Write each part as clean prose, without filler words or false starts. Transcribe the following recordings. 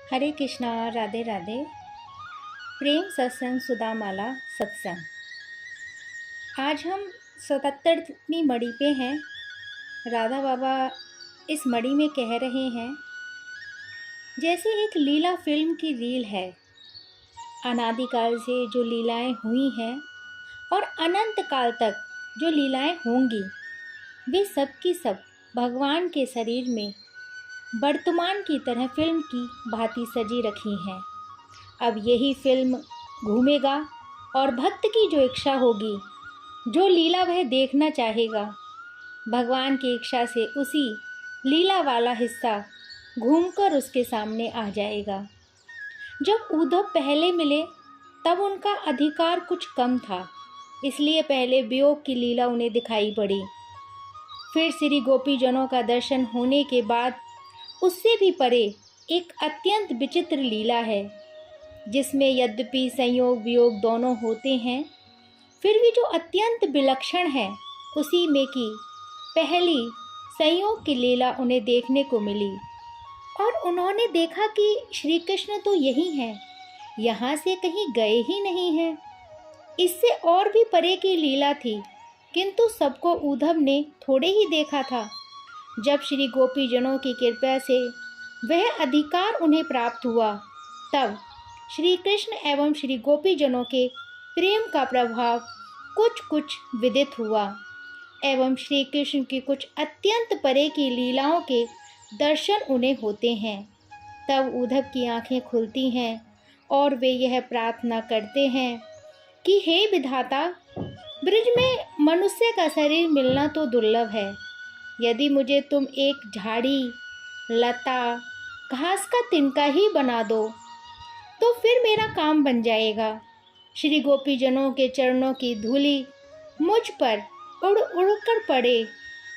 हरे कृष्णा। राधे राधे। प्रेम सत्संग सुदामाला सत्संग। आज हम 77वीं मड़ी पे हैं। राधा बाबा इस मड़ी में कह रहे हैं, जैसे एक लीला फिल्म की रील है। अनादिकाल से जो लीलाएं हुई हैं और अनंत काल तक जो लीलाएं होंगी, वे सब की सब भगवान के शरीर में वर्तमान की तरह फिल्म की भांति सजी रखी हैं। अब यही फिल्म घूमेगा और भक्त की जो इच्छा होगी, जो लीला वह देखना चाहेगा, भगवान की इच्छा से उसी लीला वाला हिस्सा घूमकर उसके सामने आ जाएगा। जब उद्धव पहले मिले तब उनका अधिकार कुछ कम था, इसलिए पहले वियोग की लीला उन्हें दिखाई पड़ी। फिर श्री गोपीजनों का दर्शन होने के बाद उससे भी परे एक अत्यंत विचित्र लीला है, जिसमें यद्यपि संयोग वियोग दोनों होते हैं, फिर भी जो अत्यंत विलक्षण है उसी में की पहली संयोग की लीला उन्हें देखने को मिली। और उन्होंने देखा कि श्री कृष्ण तो यही हैं, यहाँ से कहीं गए ही नहीं हैं। इससे और भी परे की लीला थी, किंतु सबको उद्धव ने थोड़े ही देखा था। जब श्री गोपीजनों की कृपा से वह अधिकार उन्हें प्राप्त हुआ, तब श्री कृष्ण एवं श्री गोपीजनों के प्रेम का प्रभाव कुछ कुछ विदित हुआ एवं श्री कृष्ण की कुछ अत्यंत परे की लीलाओं के दर्शन उन्हें होते हैं। तब उद्धव की आंखें खुलती हैं और वे यह प्रार्थना करते हैं कि हे विधाता, ब्रज में मनुष्य का शरीर मिलना तो दुर्लभ है। यदि मुझे तुम एक झाड़ी, लता, घास का तिनका ही बना दो तो फिर मेरा काम बन जाएगा। श्री गोपीजनों के चरणों की धूलि मुझ पर उड़ उड़ कर पड़े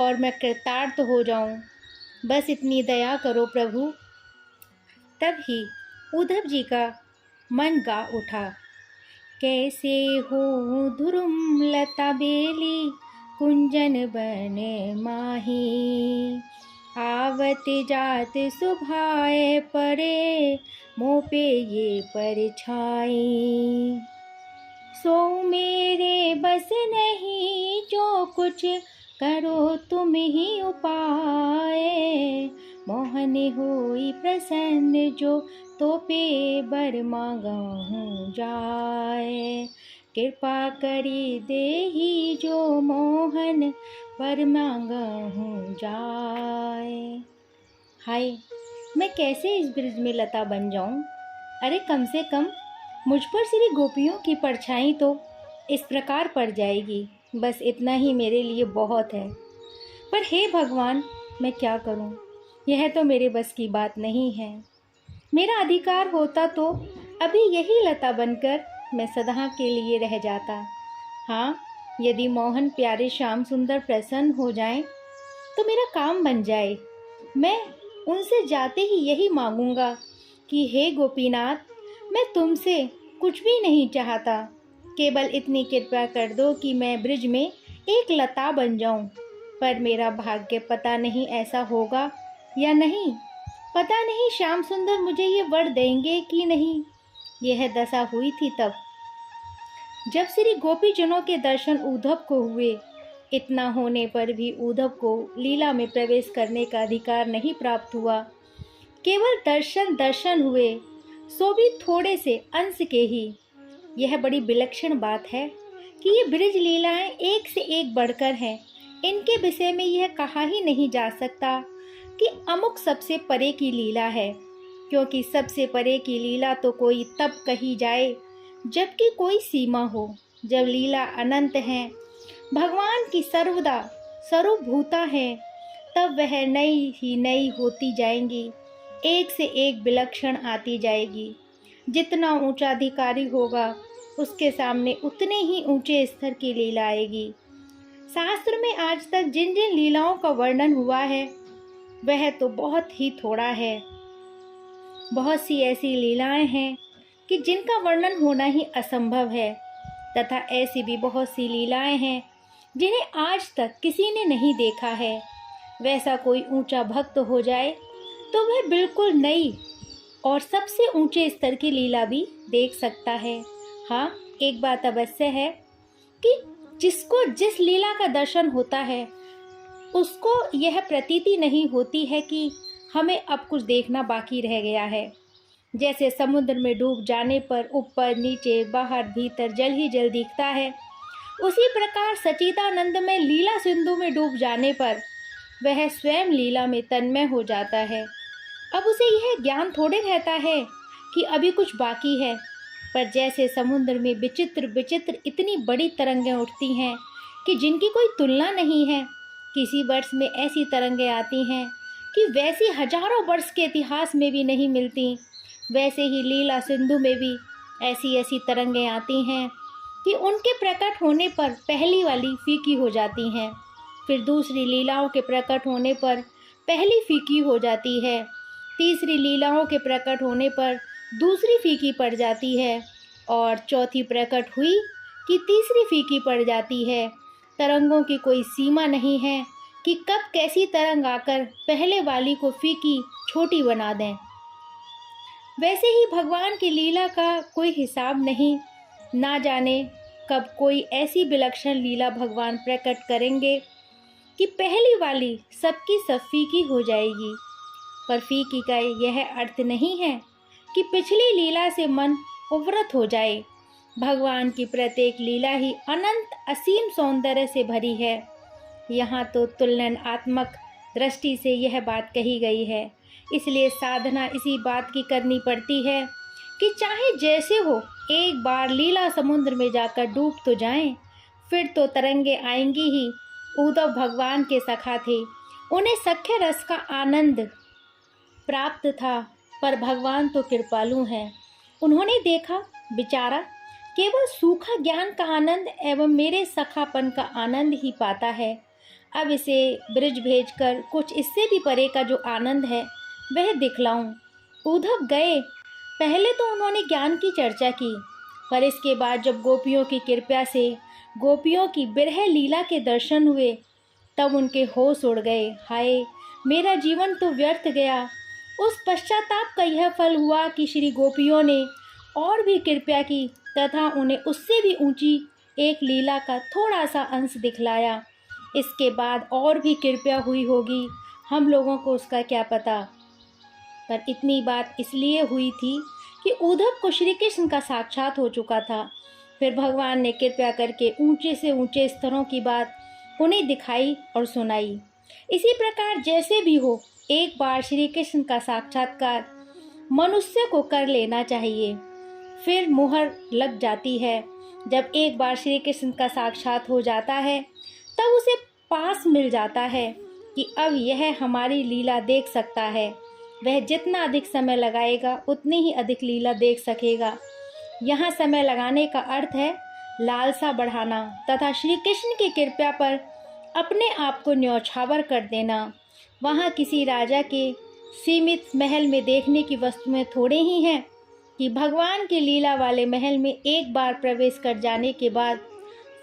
और मैं कृतार्थ हो जाऊं। बस इतनी दया करो प्रभु। तब ही उद्धव जी का मन गा उठा, कैसे हो ध्रुम लता बेली कुंजन बन माही, आवत जात सुभाए पड़े मोह पे ये परछाई। सो मेरे बस नहीं जो कुछ करो तुम ही उपाय, मोहन होई प्रसन्न जो तो पे बर मांगहूँ जाए, कृपा करी देही जो मोहन बर मांगहूँ जाए। हाय, मैं कैसे इस ब्रिज में लता बन जाऊं? अरे कम से कम मुझ पर श्री गोपियों की परछाई तो इस प्रकार पड़ जाएगी, बस इतना ही मेरे लिए बहुत है। पर हे भगवान, मैं क्या करूं? यह तो मेरे बस की बात नहीं है। मेरा अधिकार होता तो अभी यही लता बनकर मैं सदा के लिए रह जाता। हाँ, यदि मोहन प्यारे श्याम सुंदर प्रसन्न हो जाएं, तो मेरा काम बन जाए। मैं उनसे जाते ही यही मांगूंगा कि हे गोपीनाथ, मैं तुमसे कुछ भी नहीं चाहता, केवल इतनी कृपा कर दो कि मैं ब्रिज में एक लता बन जाऊं। पर मेरा भाग्य पता नहीं ऐसा होगा या नहीं। पता नहीं श्याम सुंदर मुझे ये वर देंगे कि नहीं। यह दशा हुई थी तब जब श्री गोपीजनों के दर्शन उद्धव को हुए। इतना होने पर भी उद्धव को लीला में प्रवेश करने का अधिकार नहीं प्राप्त हुआ। केवल दर्शन हुए, सो भी थोड़े से अंश के ही। यह बड़ी विलक्षण बात है कि ये ब्रिज लीलाएं एक से एक बढ़कर हैं। इनके विषय में यह कहा ही नहीं जा सकता कि अमुक सबसे परे की लीला है, क्योंकि सबसे परे की लीला तो कोई तब कही जाए जबकि कोई सीमा हो। जब लीला अनंत है, भगवान की सर्वदा सर्वभूता है, तब वह नई ही नई होती जाएंगी, एक से एक विलक्षण आती जाएगी। जितना ऊंचा अधिकारी होगा उसके सामने उतने ही ऊंचे स्तर की लीला आएगी। शास्त्र में आज तक जिन जिन लीलाओं का वर्णन हुआ है वह तो बहुत ही थोड़ा है। बहुत सी ऐसी लीलाएं हैं कि जिनका वर्णन होना ही असंभव है, तथा ऐसी भी बहुत सी लीलाएं हैं जिन्हें आज तक किसी ने नहीं देखा है। वैसा कोई ऊंचा भक्त हो जाए तो वह बिल्कुल नई और सबसे ऊंचे स्तर की लीला भी देख सकता है। हाँ, एक बात अवश्य है कि जिसको जिस लीला का दर्शन होता है उसको यह प्रतीति नहीं होती है कि हमें अब कुछ देखना बाकी रह गया है। जैसे समुद्र में डूब जाने पर ऊपर नीचे बाहर भीतर जल ही जल दिखता है, उसी प्रकार सच्चिदानंद में लीला सिंधु में डूब जाने पर वह स्वयं लीला में तन्मय हो जाता है। अब उसे यह ज्ञान थोड़े रहता है कि अभी कुछ बाकी है, पर जैसे समुद्र में विचित्र विचित्र इतनी बड़ी तरंगें उठती हैं कि जिनकी कोई तुलना नहीं है। किसी वर्ष में ऐसी तरंगें आती हैं कि वैसी हजारों वर्ष के इतिहास में भी नहीं मिलती। वैसे ही लीला सिंधु में भी ऐसी ऐसी तरंगें आती हैं कि उनके प्रकट होने पर पहली वाली फीकी हो जाती हैं, फिर दूसरी लीलाओं के प्रकट होने पर पहली फीकी हो जाती है, तीसरी लीलाओं के प्रकट होने पर दूसरी फीकी पड़ जाती है, और चौथी प्रकट हुई कि तीसरी फीकी पड़ जाती है। तरंगों की कोई सीमा नहीं है कि कब कैसी तरंग आकर पहले वाली को फीकी छोटी बना दें। वैसे ही भगवान की लीला का कोई हिसाब नहीं। ना जाने कब कोई ऐसी विलक्षण लीला भगवान प्रकट करेंगे कि पहली वाली सबकी सब फीकी हो जाएगी। पर फीकी का यह अर्थ नहीं है कि पिछली लीला से मन उर्वरत हो जाए। भगवान की प्रत्येक लीला ही अनंत असीम सौंदर्य से भरी है। यहाँ तो तुलनात्मक दृष्टि से यह बात कही गई है, इसलिए साधना इसी बात की करनी पड़ती है कि चाहे जैसे हो एक बार लीला समुद्र में जाकर डूब तो जाएं, फिर तो तरंगे आएंगी ही। उद्धव भगवान के सखा थे, उन्हें सख्य रस का आनंद प्राप्त था, पर भगवान तो कृपालु हैं। उन्होंने देखा बेचारा केवल सूखा ज्ञान का आनंद एवं मेरे सखापन का आनंद ही पाता है। अब इसे ब्रिज भेजकर कुछ इससे भी परे का जो आनंद है वह दिखलाऊं। उद्धव गए। पहले तो उन्होंने ज्ञान की चर्चा की, पर इसके बाद जब गोपियों की कृपा से गोपियों की बिरह लीला के दर्शन हुए तब उनके होश उड़ गए। हाय, मेरा जीवन तो व्यर्थ गया। उस पश्चाताप का यह फल हुआ कि श्री गोपियों ने और भी कृपा की तथा उन्हें उससे भी ऊंची एक लीला का थोड़ा सा अंश दिखलाया। इसके बाद और भी कृपा हुई होगी, हम लोगों को उसका क्या पता। पर इतनी बात इसलिए हुई थी कि उद्धव को श्री कृष्ण का साक्षात हो चुका था। फिर भगवान ने कृपा करके ऊंचे से ऊंचे स्तरों की बात उन्हें दिखाई और सुनाई। इसी प्रकार जैसे भी हो एक बार श्री कृष्ण का साक्षात्कार मनुष्य को कर लेना चाहिए, फिर मुहर लग जाती है। जब एक बार श्री कृष्ण का साक्षात हो जाता है तब उसे पास मिल जाता है कि अब यह हमारी लीला देख सकता है। वह जितना अधिक समय लगाएगा उतनी ही अधिक लीला देख सकेगा। यहाँ समय लगाने का अर्थ है लालसा बढ़ाना तथा श्री कृष्ण की कृपा पर अपने आप को न्यौछावर कर देना। वहाँ किसी राजा के सीमित महल में देखने की वस्तुएं थोड़े ही हैं कि भगवान की लीला वाले महल में एक बार प्रवेश कर जाने के बाद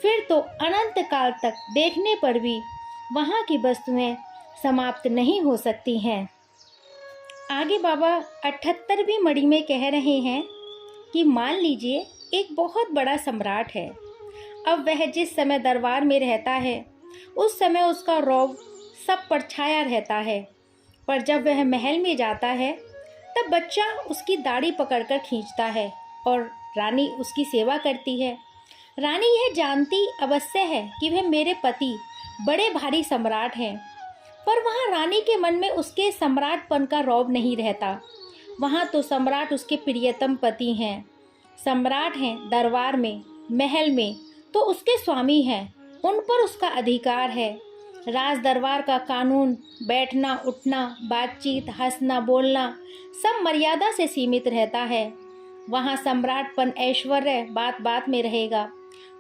फिर तो अनंत काल तक देखने पर भी वहाँ की वस्तुएं समाप्त नहीं हो सकती हैं। आगे बाबा 78वीं मणि में कह रहे हैं कि मान लीजिए एक बहुत बड़ा सम्राट है। अब वह जिस समय दरबार में रहता है उस समय उसका रौब सब पर छाया रहता है, पर जब वह महल में जाता है तब बच्चा उसकी दाढ़ी पकड़कर खींचता है और रानी उसकी सेवा करती है। रानी यह जानती अवश्य है कि वह मेरे पति बड़े भारी सम्राट हैं, पर वहाँ रानी के मन में उसके सम्राटपन का रौब नहीं रहता। वहाँ तो सम्राट उसके प्रियतम पति हैं, सम्राट हैं दरबार में, महल में तो उसके स्वामी हैं, उन पर उसका अधिकार है। राज दरबार का कानून, बैठना उठना, बातचीत, हंसना बोलना सब मर्यादा से सीमित रहता है। वहाँ सम्राटपन ऐश्वर्य बात बात में रहेगा,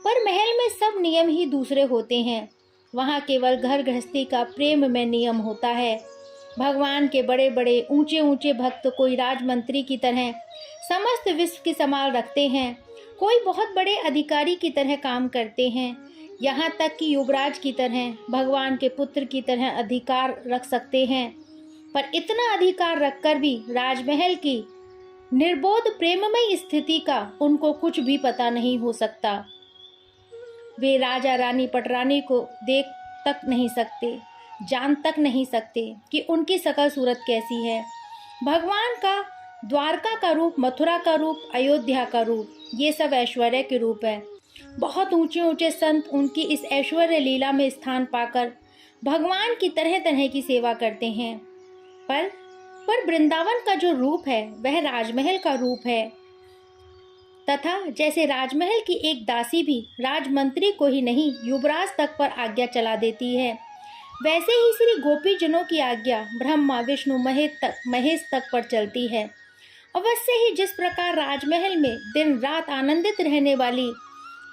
पर महल में सब नियम ही दूसरे होते हैं। वहाँ केवल घर गृहस्थी का प्रेम में नियम होता है। भगवान के बड़े बड़े ऊंचे ऊंचे भक्त कोई राजमंत्री की तरह समस्त विश्व की संभाल रखते हैं, कोई बहुत बड़े अधिकारी की तरह काम करते हैं, यहाँ तक कि युवराज की तरह, भगवान के पुत्र की तरह अधिकार रख सकते हैं। पर इतना अधिकार रखकर भी राजमहल की निर्बोध प्रेममयी स्थिति का उनको कुछ भी पता नहीं हो सकता। वे राजा रानी पटरानी को देख तक नहीं सकते, जान तक नहीं सकते कि उनकी शकल सूरत कैसी है। भगवान का द्वारका का रूप, मथुरा का रूप, अयोध्या का रूप, ये सब ऐश्वर्य के रूप है। बहुत ऊंचे ऊंचे संत उनकी इस ऐश्वर्य लीला में स्थान पाकर भगवान की तरह तरह की सेवा करते हैं। पर वृंदावन का जो रूप है वह राजमहल का रूप है, तथा जैसे राजमहल की एक दासी भी राजमंत्री को ही नहीं युवराज तक पर आज्ञा चला देती है, वैसे ही श्री गोपीजनों की आज्ञा ब्रह्मा विष्णु महेश तक पर चलती है। अवश्य ही जिस प्रकार राजमहल में दिन रात आनंदित रहने वाली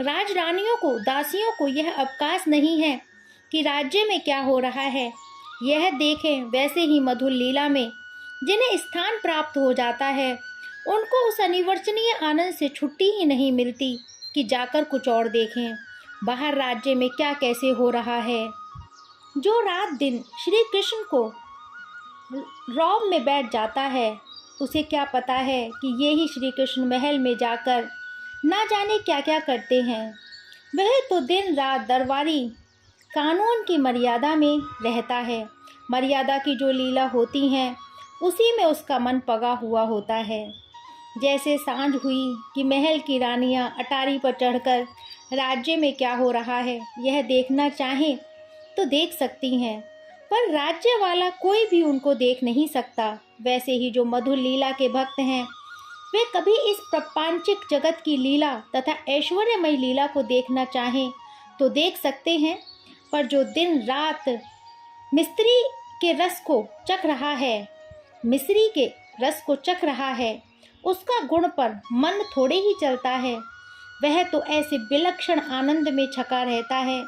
राजरानियों को, दासियों को यह अवकाश नहीं है कि राज्य में क्या हो रहा है यह देखें, वैसे ही मधुर लीला में जिन्हें स्थान प्राप्त हो जाता है उनको उस अनिवर्चनीय आनंद से छुट्टी ही नहीं मिलती कि जाकर कुछ और देखें बाहर राज्य में क्या कैसे हो रहा है। जो रात दिन श्री कृष्ण को रौब में बैठ जाता है उसे क्या पता है कि ये ही श्री कृष्ण महल में जाकर ना जाने क्या क्या करते हैं। वह तो दिन रात दरबारी कानून की मर्यादा में रहता है। मर्यादा की जो लीला होती हैं उसी में उसका मन पगा हुआ होता है। जैसे सांझ हुई कि महल की रानियां अटारी पर चढ़कर राज्य में क्या हो रहा है यह देखना चाहें तो देख सकती हैं, पर राज्य वाला कोई भी उनको देख नहीं सकता। वैसे ही जो मधुर लीला के भक्त हैं वे कभी इस प्रपंचिक जगत की लीला तथा ऐश्वर्यमय लीला को देखना चाहें तो देख सकते हैं, पर जो दिन रात मिस्री के रस को चख रहा है उसका गुण पर मन थोड़े ही चलता है। वह तो ऐसे विलक्षण आनंद में छका रहता है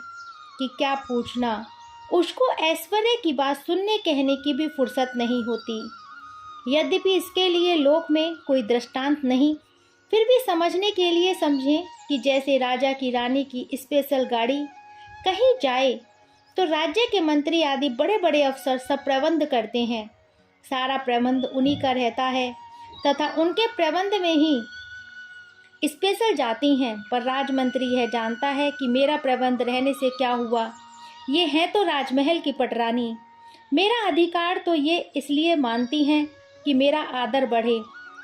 कि क्या पूछना। उसको ऐश्वर्य की बात सुनने कहने की भी फुर्सत नहीं होती। यद्यपि इसके लिए लोक में कोई दृष्टांत नहीं, फिर भी समझने के लिए समझें कि जैसे राजा की रानी की स्पेशल गाड़ी कहीं जाए तो राज्य के मंत्री आदि बड़े बड़े अफसर सब प्रबंध करते हैं। सारा प्रबंध उन्हीं का रहता है तथा उनके प्रबंध में ही स्पेशल जाती हैं, पर राजमंत्री यह जानता है कि मेरा प्रबंध रहने से क्या हुआ, ये है तो राजमहल की पटरानी। मेरा अधिकार तो ये इसलिए मानती हैं कि मेरा आदर बढ़े,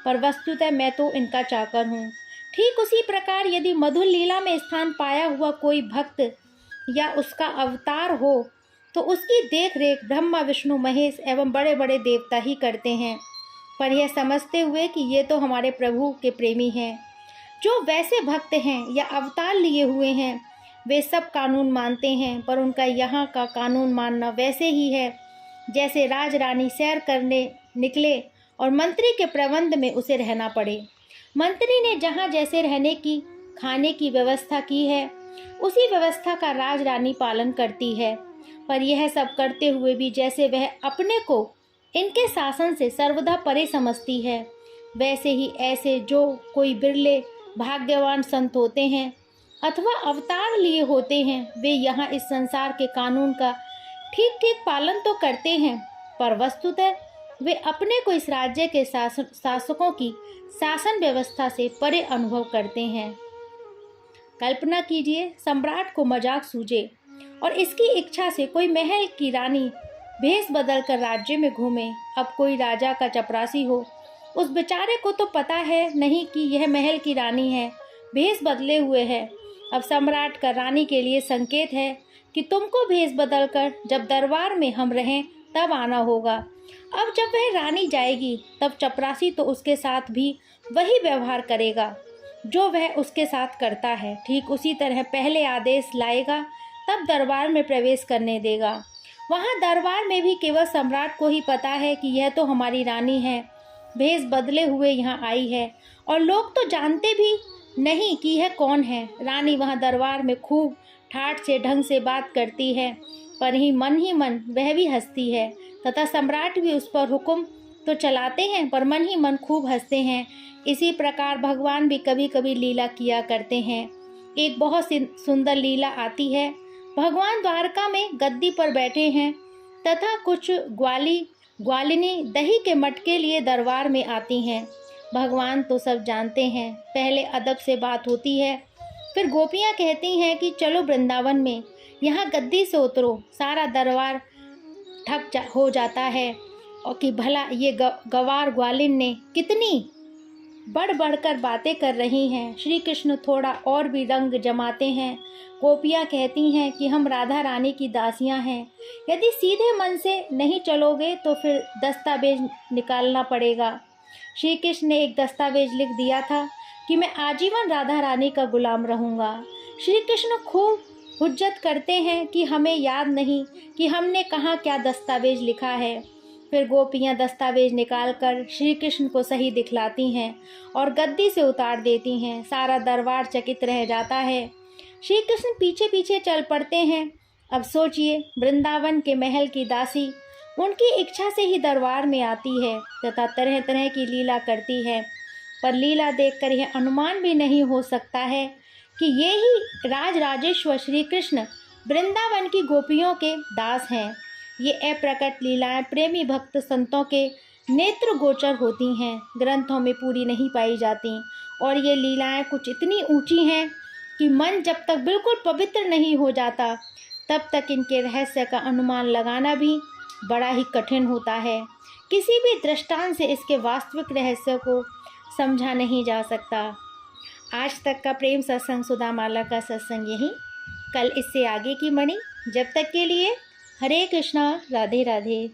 पर वस्तुतः मैं तो इनका चाकर हूँ। ठीक उसी प्रकार यदि मधुर लीला में स्थान पाया हुआ कोई भक्त या उसका अवतार हो तो उसकी देख रेख ब्रह्मा विष्णु महेश एवं बड़े बड़े देवता ही करते हैं, पर यह समझते हुए कि ये तो हमारे प्रभु के प्रेमी हैं। जो वैसे भक्त हैं या अवतार लिए हुए हैं वे सब कानून मानते हैं, पर उनका यहाँ का कानून मानना वैसे ही है जैसे राजरानी सैर करने निकले और मंत्री के प्रबंध में उसे रहना पड़े। मंत्री ने जहाँ जैसे रहने की, खाने की व्यवस्था की है उसी व्यवस्था का राजरानी पालन करती है, पर यह सब करते हुए भी जैसे वह अपने को इनके शासन से सर्वदा परे समझती है, वैसे ही ऐसे जो कोई बिरले भाग्यवान संत होते हैं अथवा अवतार लिए होते हैं वे यहाँ इस संसार के कानून का ठीक ठीक पालन तो करते हैं, पर वस्तुतः वे अपने को इस राज्य के शासकों की शासन व्यवस्था से परे अनुभव करते हैं। कल्पना कीजिए सम्राट को मजाक सूझे और इसकी इच्छा से कोई महल की रानी भेष बदल कर राज्य में घूमे। अब कोई राजा का चपरासी हो, उस बेचारे को तो पता है नहीं कि यह महल की रानी है, भेष बदले हुए है। अब सम्राट का रानी के लिए संकेत है कि तुमको भेष बदल कर जब दरबार में हम रहें तब आना होगा। अब जब वह रानी जाएगी तब चपरासी तो उसके साथ भी वही व्यवहार करेगा जो वह उसके साथ करता है। ठीक उसी तरह पहले आदेश लाएगा तब दरबार में प्रवेश करने देगा। वहाँ दरबार में भी केवल सम्राट को ही पता है कि यह तो हमारी रानी है, भेष बदले हुए यहाँ आई है, और लोग तो जानते भी नहीं कि यह कौन है। रानी वहाँ दरबार में खूब ठाठ से ढंग से बात करती है, पर ही मन वह भी हंसती है, तथा सम्राट भी उस पर हुक्म तो चलाते हैं पर मन ही मन खूब हंसते हैं। इसी प्रकार भगवान भी कभी कभी लीला किया करते हैं। एक बहुत सुंदर लीला आती है। भगवान द्वारका में गद्दी पर बैठे हैं तथा कुछ ग्वालिनी दही के मटके लिए दरबार में आती हैं। भगवान तो सब जानते हैं। पहले अदब से बात होती है, फिर गोपियाँ कहती हैं कि चलो वृंदावन में, यहाँ गद्दी से उतरो। सारा दरबार हो जाता है और कि भला ये गवार ग्वालिन ने कितनी बढ़ बढ़कर बातें कर रही हैं। श्री कृष्ण थोड़ा और भी रंग जमाते हैं। गोपियाँ कहती हैं कि हम राधा रानी की दासियाँ हैं, यदि सीधे मन से नहीं चलोगे तो फिर दस्तावेज निकालना पड़ेगा। श्री कृष्ण ने एक दस्तावेज लिख दिया था कि मैं आजीवन राधा रानी का गुलाम रहूँगा। श्री कृष्ण खूब हुज्जत करते हैं कि हमें याद नहीं कि हमने कहाँ क्या दस्तावेज लिखा है। फिर गोपियाँ दस्तावेज निकालकर श्री कृष्ण को सही दिखलाती हैं और गद्दी से उतार देती हैं। सारा दरबार चकित रह जाता है। श्री कृष्ण पीछे पीछे चल पड़ते हैं। अब सोचिए, वृंदावन के महल की दासी उनकी इच्छा से ही दरबार में आती है तथा तरह तरह की लीला करती है, पर लीला देखकर यह अनुमान भी नहीं हो सकता है कि ये ही राज राजेश्वर श्री कृष्ण वृंदावन की गोपियों के दास हैं। ये अप्रकट लीलाएं प्रेमी भक्त संतों के नेत्र गोचर होती हैं, ग्रंथों में पूरी नहीं पाई जाती। और ये लीलाएं कुछ इतनी ऊंची हैं कि मन जब तक बिल्कुल पवित्र नहीं हो जाता तब तक इनके रहस्य का अनुमान लगाना भी बड़ा ही कठिन होता है। किसी भी दृष्टांत से इसके वास्तविक रहस्य को समझा नहीं जा सकता। आज तक का प्रेम सत्संग सुधामाला का सत्संग यही, कल इससे आगे की मणि। जब तक के लिए हरे कृष्णा, राधे राधे।